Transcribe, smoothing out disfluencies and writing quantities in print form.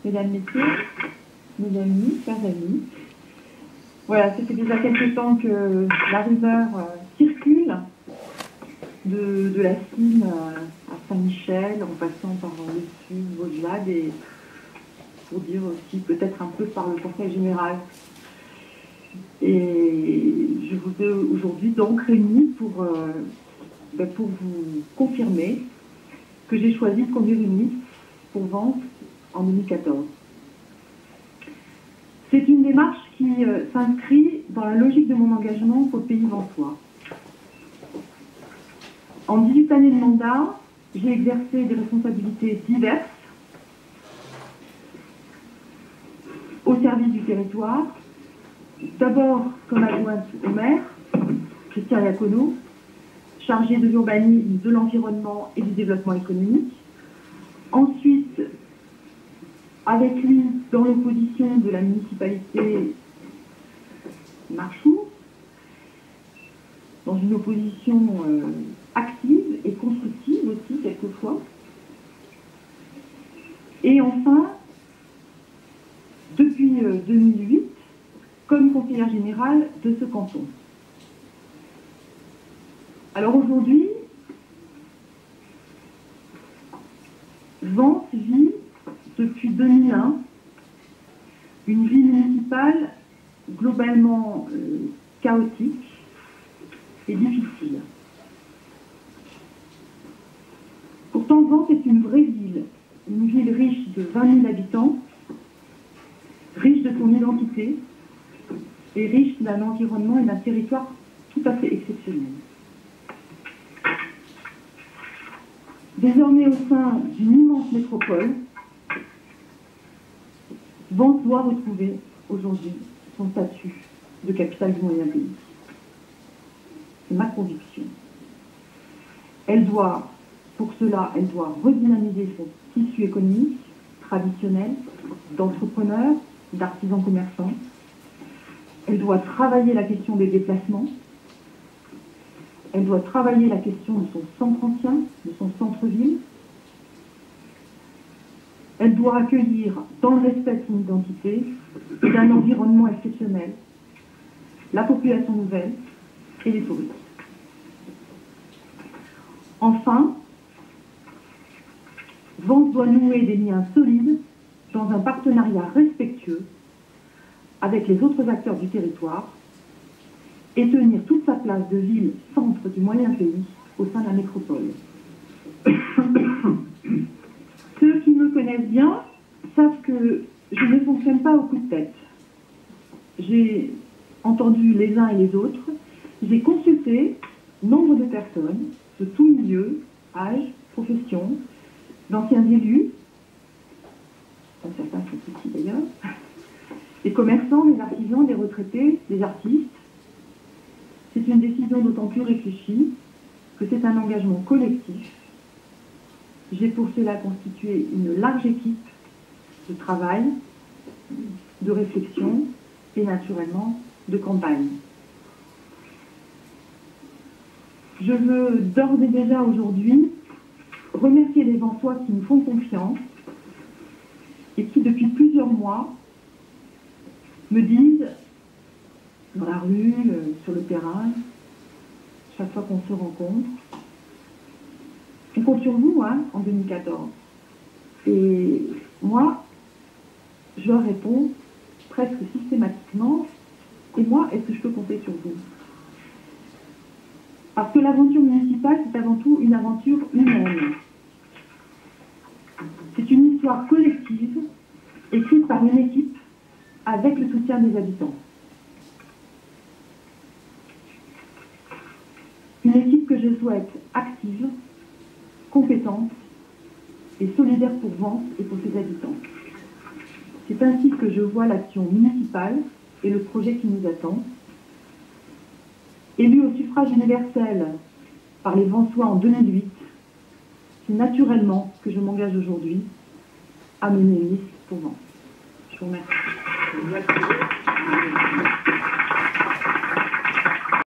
mesdames, messieurs, mes amis, chers amis. Voilà, ça fait déjà quelques temps que la rumeur circule de la Cine à Saint-Michel, en passant par le Sud, au-delà, pour dire aussi peut-être un peu par le Conseil général. Et je vous ai aujourd'hui donc réunis pour vous confirmer que j'ai choisi de conduire une liste pour Vence en 2014. C'est une démarche qui s'inscrit dans la logique de mon engagement pour le pays vensois. En 18 années de mandat, j'ai exercé des responsabilités diverses au service du territoire. D'abord comme adjointe au maire, Christian Iacono, chargée de l'urbanisme, de l'environnement et du développement économique. Ensuite, avec lui, dans l'opposition de la municipalité Marchou, dans une opposition active et constructive aussi, quelquefois. Et enfin, depuis 2008, comme conseillère générale de ce canton. Alors aujourd'hui, Vence vit depuis 2001 une vie municipale globalement chaotique et difficile. Pourtant, Vence est une vraie ville, une ville riche de 20 000 habitants, riche de son identité et riche d'un environnement et d'un territoire tout à fait exceptionnel. Désormais au sein d'une immense métropole, Vence doit retrouver aujourd'hui son statut de capitale du moyen pays. C'est ma conviction. Pour cela, elle doit redynamiser son tissu économique traditionnel d'entrepreneurs, d'artisans commerçants. Elle doit travailler la question des déplacements. Elle doit travailler la question de son centre ancien, de son centre-ville. Elle doit accueillir, dans le respect de son identité et d'un environnement exceptionnel, la population nouvelle et les touristes. Enfin, Vence doit nouer des liens solides dans un partenariat respectueux avec les autres acteurs du territoire et tenir toute sa place de ville-centre du moyen pays au sein de la métropole. Ceux qui me connaissent bien savent que je ne fonctionne pas au coup de tête. J'ai entendu les uns et les autres, j'ai consulté nombre de personnes de tous milieux, âge, profession, d'anciens élus, dont certains sont ici d'ailleurs, des commerçants, des artisans, des retraités, des artistes. C'est une décision d'autant plus réfléchie que c'est un engagement collectif. J'ai pour cela constitué une large équipe de travail, de réflexion et naturellement de campagne. Je veux d'ores et déjà aujourd'hui remercier les Vensois qui nous font confiance et qui depuis plusieurs mois me disent dans la rue, sur le terrain, chaque fois qu'on se rencontre, on compte sur vous en 2014. Et moi, je leur réponds presque systématiquement, et moi, est-ce que je peux compter sur vous? Parce que l'aventure municipale, c'est avant tout une aventure humaine. C'est une histoire collective, écrite par une équipe avec le soutien des habitants. Une équipe que je souhaite active, compétente et solidaire pour Vence et pour ses habitants. C'est ainsi que je vois l'action municipale et le projet qui nous attend. Élu au suffrage universel par les Vensois en 2008, c'est naturellement que je m'engage aujourd'hui à mener une liste pour Vence. Je vous remercie.